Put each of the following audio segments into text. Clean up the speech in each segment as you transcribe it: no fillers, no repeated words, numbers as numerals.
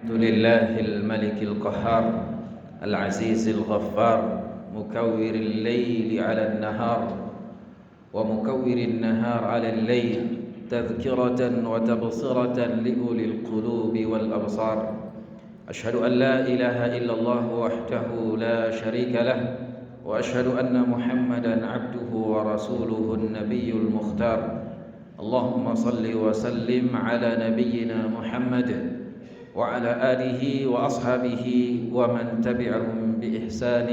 الحمد لله الملك القهار العزيز الغفار مكور الليل على النهار ومكور النهار على الليل تذكرة وتبصرة لأولي القلوب والأبصار. أشهد أن لا إله إلا الله وحده لا شريك له وأشهد أن محمدا عبده ورسوله النبي المختار. اللهم صل وسلم على نبينا محمد وعلى آله وأصحابه ومن تبعهم بإحسان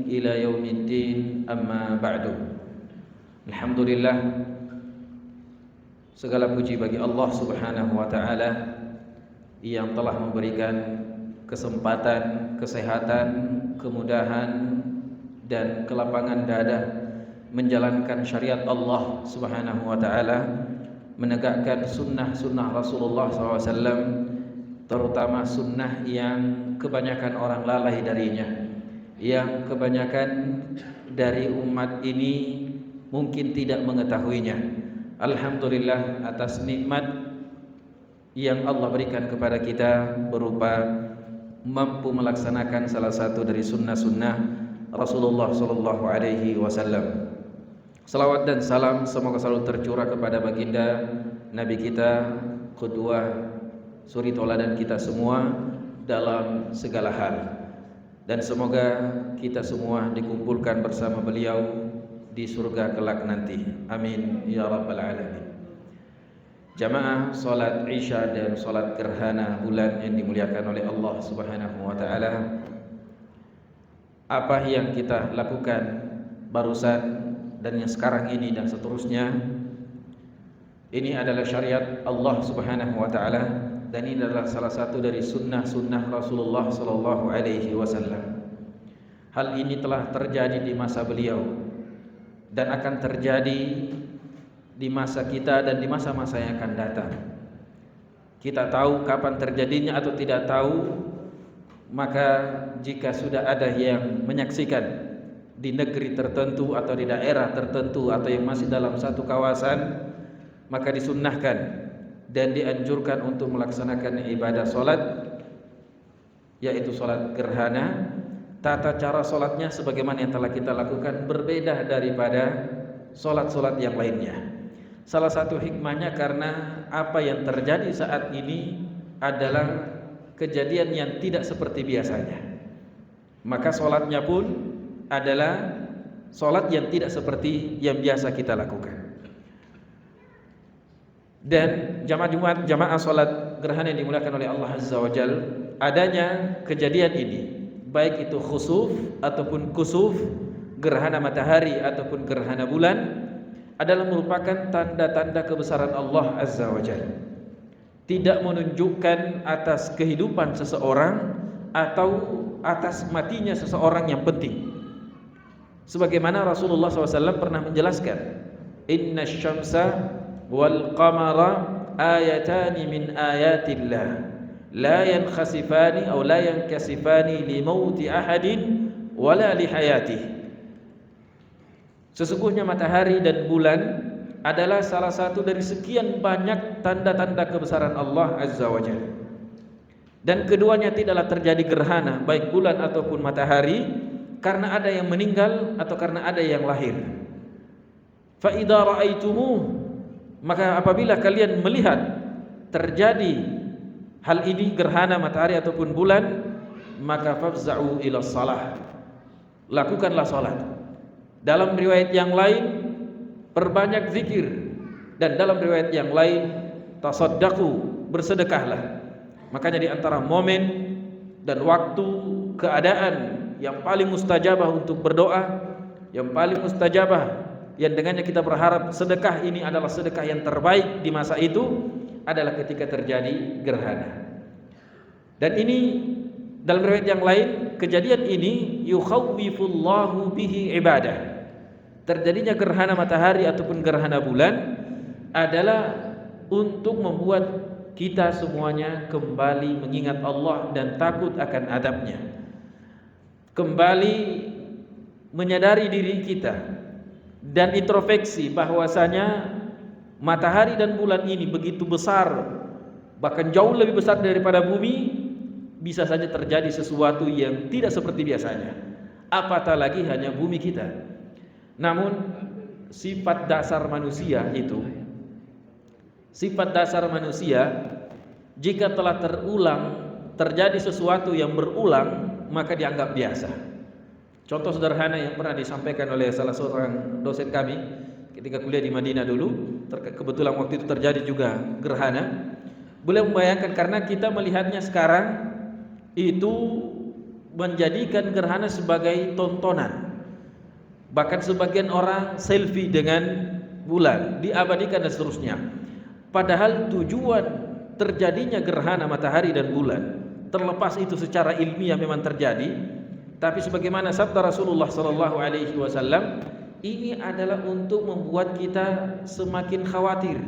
إلى يوم الدين. أما بعد. Alhamdulillah, segala puji bagi Allah Subhanahu wa taala yang telah memberikan kesempatan, kesehatan, kemudahan dan kelapangan dada menjalankan syariat Allah Subhanahu wa taala, menegakkan sunnah-sunnah Rasulullah SAW, terutama sunnah yang kebanyakan orang lalai darinya, yang kebanyakan dari umat ini mungkin tidak mengetahuinya. Alhamdulillah atas nikmat yang Allah berikan kepada kita berupa mampu melaksanakan salah satu dari sunnah-sunnah Rasulullah sallallahu alaihi wasallam. Salawat dan salam semoga selalu tercurah kepada baginda Nabi kita, qudwah, suri tauladan kita semua dalam segala hal. Dan semoga kita semua dikumpulkan bersama beliau di surga kelak nanti. Amin ya rabbal alamin. Jamaah salat Isya dan salat gerhana bulan yang dimuliakan oleh Allah Subhanahu wa taala, apa yang kita lakukan barusan dan yang sekarang ini dan seterusnya, ini adalah syariat Allah Subhanahu wa taala dan ini adalah salah satu dari sunnah-sunnah Rasulullah sallallahu alaihi wasallam. Hal ini telah terjadi di masa beliau dan akan terjadi di masa kita dan di masa-masa yang akan datang. Kita tahu kapan terjadinya atau tidak tahu, maka jika sudah ada yang menyaksikan di negeri tertentu atau di daerah tertentu atau yang masih dalam satu kawasan, maka disunnahkan dan dianjurkan untuk melaksanakan ibadah solat, yaitu solat gerhana. Tata cara solatnya sebagaimana yang telah kita lakukan berbeda daripada solat-solat yang lainnya. Salah satu hikmahnya karena apa yang terjadi saat ini adalah kejadian yang tidak seperti biasanya. Maka solatnya pun adalah solat yang tidak seperti yang biasa kita lakukan. Dan jamaah Jumat, jamaah solat gerhana yang dimuliakan oleh Allah Azza wa Jalla, adanya kejadian ini, baik itu khusuf ataupun kusuf, gerhana matahari ataupun gerhana bulan, adalah merupakan tanda-tanda kebesaran Allah Azza wa Jalla. Tidak menunjukkan atas kehidupan seseorang atau atas matinya seseorang yang penting. Sebagaimana Rasulullah SAW pernah menjelaskan, Inna syamsa wal qamara ayatani min ayatillah la yankhasifani atau la yankasifani li mauti ahadin wala li hayatihi. Sesungguhnya matahari dan bulan adalah salah satu dari sekian banyak tanda-tanda kebesaran Allah Azza wa Jalla. Dan keduanya tidaklah terjadi gerhana, baik bulan ataupun matahari, karena ada yang meninggal atau karena ada yang lahir. Fa idza ra'aitumuh, maka apabila kalian melihat terjadi hal ini, gerhana matahari ataupun bulan, maka fafza'u ila shalah, lakukanlah salat. Dalam riwayat yang lain, perbanyak zikir, dan dalam riwayat yang lain, tasaddaqu, bersedekahlah. Makanya di antara momen dan waktu, keadaan yang paling mustajabah untuk berdoa, yang paling mustajabah, yang dengannya kita berharap sedekah ini adalah sedekah yang terbaik di masa itu, adalah ketika terjadi gerhana. Dan ini dalam riwayat yang lain, kejadian ini yukhawwifullahu bihi ibadah. Terjadinya gerhana matahari ataupun gerhana bulan adalah untuk membuat kita semuanya kembali mengingat Allah dan takut akan adabnya, kembali menyadari diri kita dan introspeksi bahwasanya matahari dan bulan ini begitu besar, bahkan jauh lebih besar daripada bumi, bisa saja terjadi sesuatu yang tidak seperti biasanya. Apatah lagi hanya bumi kita. Namun sifat dasar manusia itu, sifat dasar manusia, jika telah terjadi sesuatu yang berulang, maka dianggap biasa. Contoh sederhana yang pernah disampaikan oleh salah seorang dosen kami ketika kuliah di Madinah dulu, kebetulan waktu itu terjadi juga gerhana. Beliau membayangkan, karena kita melihatnya sekarang itu menjadikan gerhana sebagai tontonan. Bahkan sebagian orang selfie dengan bulan, diabadikan dan seterusnya. Padahal tujuan terjadinya gerhana matahari dan bulan, terlepas itu secara ilmiah memang terjadi, tapi sebagaimana sabda Rasulullah SAW, ini adalah untuk membuat kita semakin khawatir,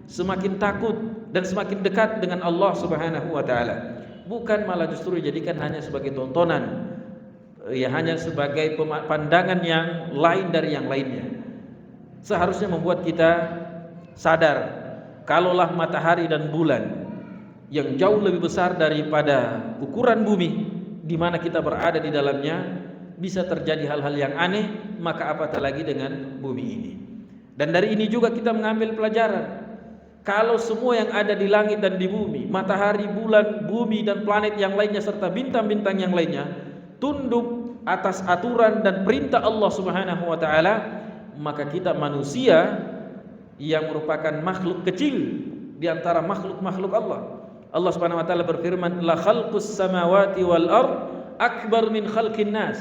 semakin takut, dan semakin dekat dengan Allah Subhanahu wa taala. Bukan malah justru dijadikan hanya sebagai tontonan, ya hanya sebagai pandangan yang lain dari yang lainnya. Seharusnya membuat kita sadar, kalaulah matahari dan bulan yang jauh lebih besar daripada ukuran bumi di mana kita berada di dalamnya bisa terjadi hal-hal yang aneh, maka apatah lagi dengan bumi ini. Dan dari ini juga kita mengambil pelajaran, kalau semua yang ada di langit dan di bumi, matahari, bulan, bumi dan planet yang lainnya serta bintang-bintang yang lainnya tunduk atas aturan dan perintah Allah Subhanahu wa taala, maka kita manusia yang merupakan makhluk kecil di antara makhluk-makhluk Allah. Allah Subhanahu wa taala berfirman, "La khalqus samawati wal ard akbar min khalqin nas."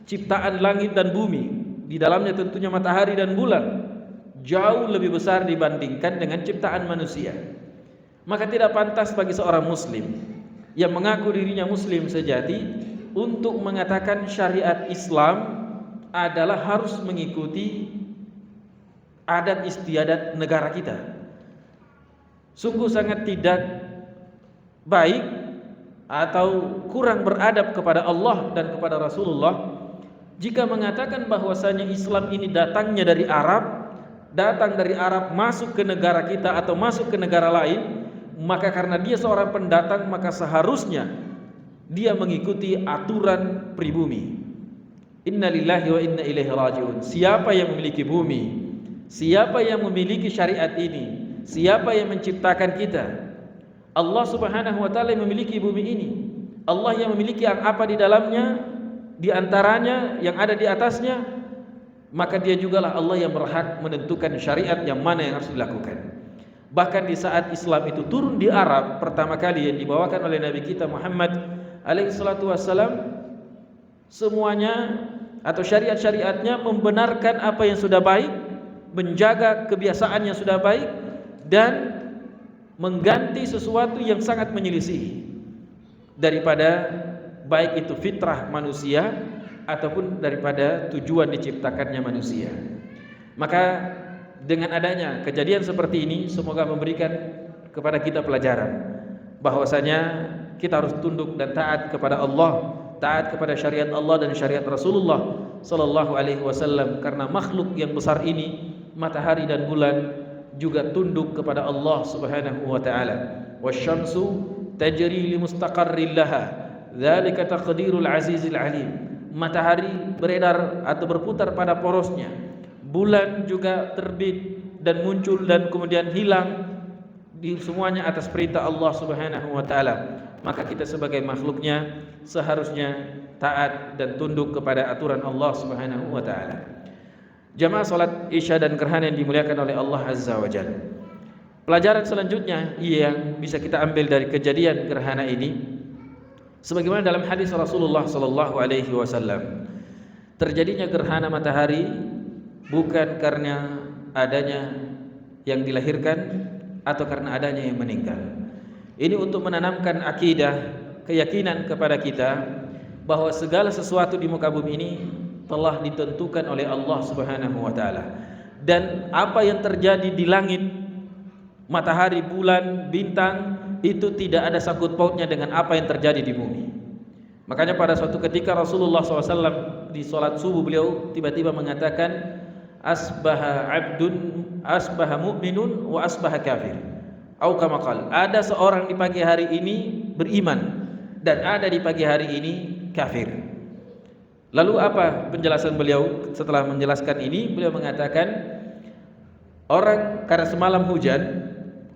Ciptaan langit dan bumi, di dalamnya tentunya matahari dan bulan, jauh lebih besar dibandingkan dengan ciptaan manusia. Maka tidak pantas bagi seorang muslim yang mengaku dirinya muslim sejati untuk mengatakan syariat Islam adalah harus mengikuti adat istiadat negara kita. Sungguh sangat tidak baik atau kurang beradab kepada Allah dan kepada Rasulullah jika mengatakan bahwasanya Islam ini datangnya dari Arab, datang dari Arab masuk ke negara kita atau masuk ke negara lain, maka karena dia seorang pendatang maka seharusnya dia mengikuti aturan pribumi. Inna lillahi wa inna ilaihi rajiun. Siapa yang memiliki bumi, siapa yang memiliki syariat ini, siapa yang menciptakan kita? Allah Subhanahu wa taala yang memiliki bumi ini. Allah yang memiliki apa di dalamnya, di antaranya yang ada di atasnya, maka dia jugalah Allah yang berhak menentukan syariat yang mana yang harus dilakukan. Bahkan di saat Islam itu turun di Arab pertama kali yang dibawakan oleh Nabi kita Muhammad alaihi salatu wassalam, semuanya atau syariat-syariatnya membenarkan apa yang sudah baik, menjaga kebiasaan yang sudah baik, dan mengganti sesuatu yang sangat menyelisih daripada baik itu fitrah manusia ataupun daripada tujuan diciptakannya manusia. Maka dengan adanya kejadian seperti ini, semoga memberikan kepada kita pelajaran bahwasanya kita harus tunduk dan taat kepada Allah, taat kepada syariat Allah dan syariat Rasulullah sallallahu alaihi wasallam, karena makhluk yang besar ini, matahari dan bulan, juga tunduk kepada Allah Subhanahu wa taala. Wasyamsu tajri li mustaqarrin laha, dzalika taqdirul azizil alim. Matahari beredar atau berputar pada porosnya, bulan juga terbit dan muncul dan kemudian hilang, di semuanya atas perintah Allah Subhanahu wa taala. Maka kita sebagai makhluknya seharusnya taat dan tunduk kepada aturan Allah Subhanahu wa taala. Jamaah salat Isya dan gerhana yang dimuliakan oleh Allah Azza wa Jalla. Pelajaran selanjutnya yang bisa kita ambil dari kejadian gerhana ini, sebagaimana dalam hadis Rasulullah sallallahu alaihi wasallam, terjadinya gerhana matahari bukan karena adanya yang dilahirkan atau karena adanya yang meninggal. Ini untuk menanamkan akidah, keyakinan kepada kita bahwa segala sesuatu di muka bumi ini telah ditentukan oleh Allah Subhanahu wa taala. Dan apa yang terjadi di langit, matahari, bulan, bintang, itu tidak ada sangkut pautnya dengan apa yang terjadi di bumi. Makanya pada suatu ketika Rasulullah SAW di sholat subuh, beliau tiba-tiba mengatakan, asbaha abdun, asbaha mu'minun, wa asbaha kafir. Atau kama qala, ada seorang di pagi hari ini beriman dan ada di pagi hari ini kafir. Lalu apa penjelasan beliau setelah menjelaskan ini? Beliau mengatakan, orang karena semalam hujan,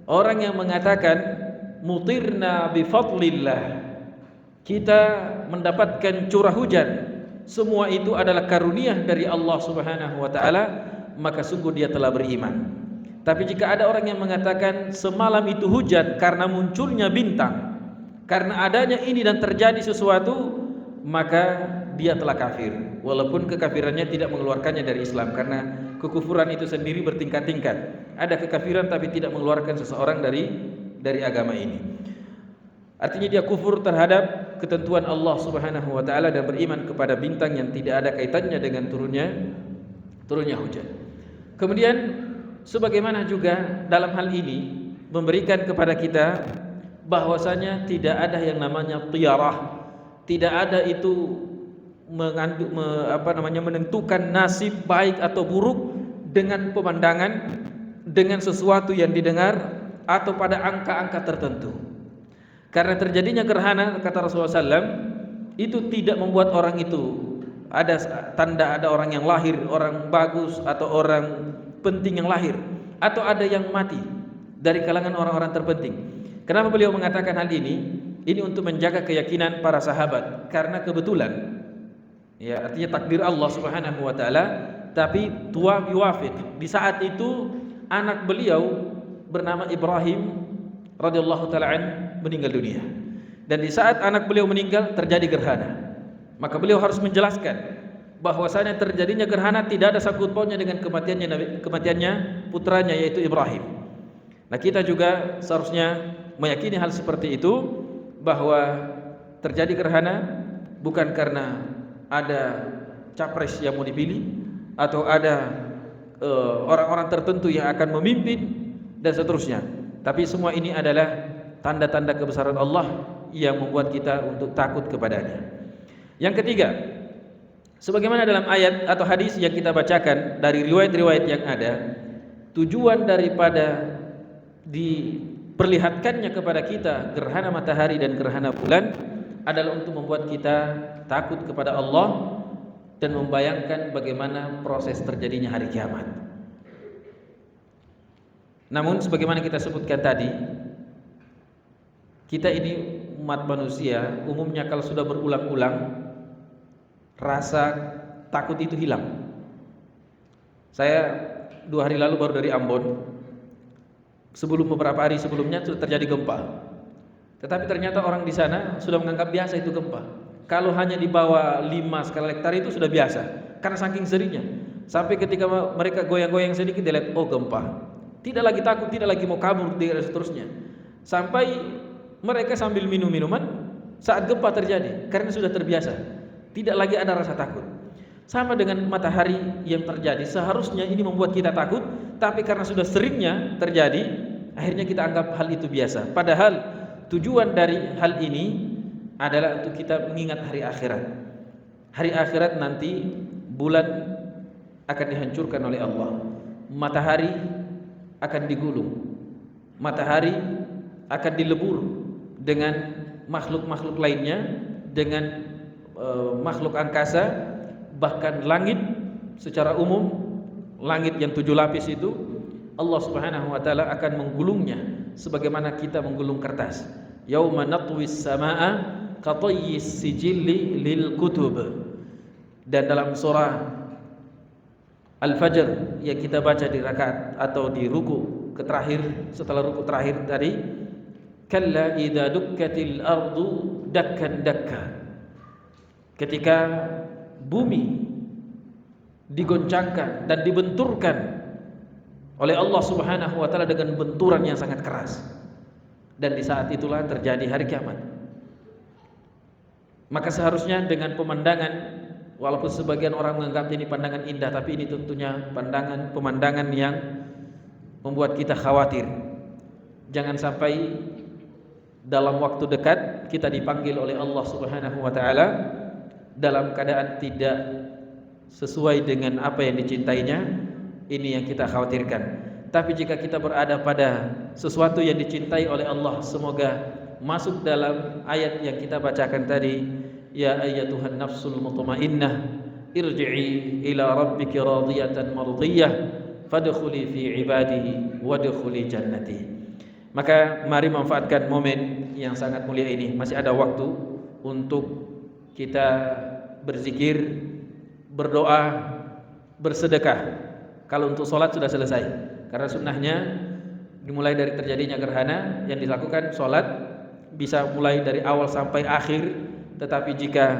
orang yang mengatakan mutirna bi fadlillah, kita mendapatkan curah hujan, semua itu adalah karunia dari Allah Subhanahu wa taala, maka sungguh dia telah beriman. Tapi jika ada orang yang mengatakan semalam itu hujan karena munculnya bintang, karena adanya ini dan terjadi sesuatu, maka dia telah kafir, walaupun kekafirannya tidak mengeluarkannya dari Islam, karena kekufuran itu sendiri bertingkat-tingkat. Ada kekafiran tapi tidak mengeluarkan seseorang dari agama ini. Artinya dia kufur terhadap ketentuan Allah Subhanahu wa taala dan beriman kepada bintang yang tidak ada kaitannya dengan turunnya hujan. Kemudian sebagaimana juga dalam hal ini memberikan kepada kita bahwasanya tidak ada yang namanya tiyarah, tidak ada itu menentukan nasib baik atau buruk dengan pemandangan, dengan sesuatu yang didengar atau pada angka-angka tertentu. Karena terjadinya gerhana, kata Rasulullah SAW, itu tidak membuat orang itu ada tanda ada orang yang lahir, orang bagus atau orang penting yang lahir, atau ada yang mati dari kalangan orang-orang terpenting. Kenapa beliau mengatakan hal ini? Ini untuk menjaga keyakinan para sahabat, karena kebetulan, ya, artinya takdir Allah Subhanahu wa taala, tapi tua biwafiq. Di saat itu anak beliau bernama Ibrahim radhiyallahu taala an meninggal dunia. Dan di saat anak beliau meninggal terjadi gerhana. Maka beliau harus menjelaskan bahwasanya terjadinya gerhana tidak ada sangkut pautnya dengan kematiannya putranya yaitu Ibrahim. Nah, kita juga seharusnya meyakini hal seperti itu, bahwa terjadi gerhana bukan karena ada capres yang mau dipilih atau ada orang-orang tertentu yang akan memimpin dan seterusnya, tapi semua ini adalah tanda-tanda kebesaran Allah yang membuat kita untuk takut kepadanya. Yang ketiga, sebagaimana dalam ayat atau hadis yang kita bacakan dari riwayat-riwayat yang ada, tujuan daripada diperlihatkannya kepada kita gerhana matahari dan gerhana bulan adalah untuk membuat kita takut kepada Allah dan membayangkan bagaimana proses terjadinya hari kiamat. Namun sebagaimana kita sebutkan tadi, kita ini umat manusia umumnya kalau sudah berulang-ulang rasa takut itu hilang. Saya 2 hari lalu baru dari Ambon. Beberapa hari sebelumnya terjadi gempa. Tetapi ternyata orang di sana sudah menganggap biasa itu gempa. Kalau hanya di bawah 5 skala Richter itu sudah biasa, karena saking seringnya. Sampai ketika mereka goyang-goyang sedikit, dia lihat, oh gempa. Tidak lagi takut, tidak lagi mau kabur dan seterusnya. Sampai mereka sambil minum minuman saat gempa terjadi, karena sudah terbiasa. Tidak lagi ada rasa takut. Sama dengan matahari yang terjadi, seharusnya ini membuat kita takut, tapi karena sudah seringnya terjadi, akhirnya kita anggap hal itu biasa. Padahal tujuan dari hal ini adalah untuk kita mengingat hari akhirat. Hari akhirat nanti bulan akan dihancurkan oleh Allah, matahari akan digulung, matahari akan dilebur dengan makhluk-makhluk lainnya, dengan makhluk angkasa, bahkan langit secara umum, langit yang 7 lapis itu Allah Subhanahu wa taala akan menggulungnya sebagaimana kita menggulung kertas. Yauma natwis samaa qatayyis sijilli lil kutub. Dan dalam surah Al-Fajr yang kita baca di rakaat atau di ruku terakhir, setelah ruku terakhir tadi, kalla idza dukkatil ardu dakkan dakka. Ketika bumi digoncangkan dan dibenturkan oleh Allah Subhanahu wa taala dengan benturan yang sangat keras, dan di saat itulah terjadi hari kiamat. Maka seharusnya dengan pemandangan, walaupun sebagian orang menganggap ini pandangan indah, tapi ini tentunya pemandangan yang membuat kita khawatir. Jangan sampai dalam waktu dekat kita dipanggil oleh Allah Subhanahu wa taala dalam keadaan tidak sesuai dengan apa yang dicintainya. Ini yang kita khawatirkan. Tapi jika kita berada pada sesuatu yang dicintai oleh Allah, semoga masuk dalam ayat yang kita bacakan tadi, ya ayyatuhan nafsul mutmainnah irji'i ila rabbiki radiyatan mardiyah fadkhuli fi ibadihi wadkhuli jannati. Maka mari manfaatkan momen yang sangat mulia ini. Masih ada waktu untuk kita berzikir, berdoa, bersedekah. Kalau untuk sholat sudah selesai, karena sunnahnya dimulai dari terjadinya gerhana. Yang dilakukan sholat bisa mulai dari awal sampai akhir. Tetapi jika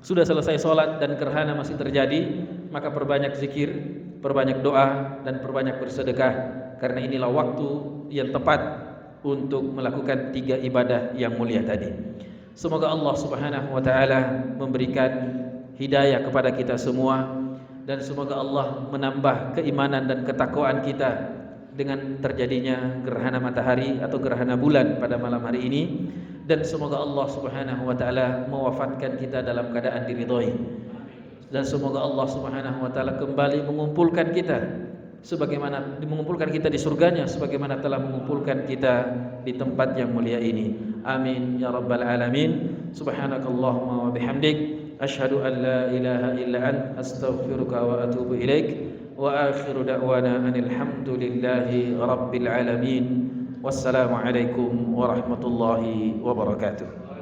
sudah selesai sholat dan gerhana masih terjadi, maka perbanyak zikir, perbanyak doa, dan perbanyak bersedekah. Karena inilah waktu yang tepat untuk melakukan 3 ibadah yang mulia tadi. Semoga Allah Subhanahu wa taala memberikan hidayah kepada kita semua, dan semoga Allah menambah keimanan dan ketakwaan kita dengan terjadinya gerhana matahari atau gerhana bulan pada malam hari ini. Dan semoga Allah Subhanahu wa taala mewafatkan kita dalam keadaan diridhoi. Dan semoga Allah Subhanahu wa taala kembali mengumpulkan kita sebagaimana mengumpulkan kita di surganya, sebagaimana telah mengumpulkan kita di tempat yang mulia ini. Amin ya rabbal alamin. Subhanakallahumma wa bihamdik, asyhadu an la ilaha illa anta, astaghfiruka wa atubu ilaik. Wa akhiru da'wana anil hamdulillahi rabbil alamin. Wassalamu alaikum warahmatullahi wabarakatuh.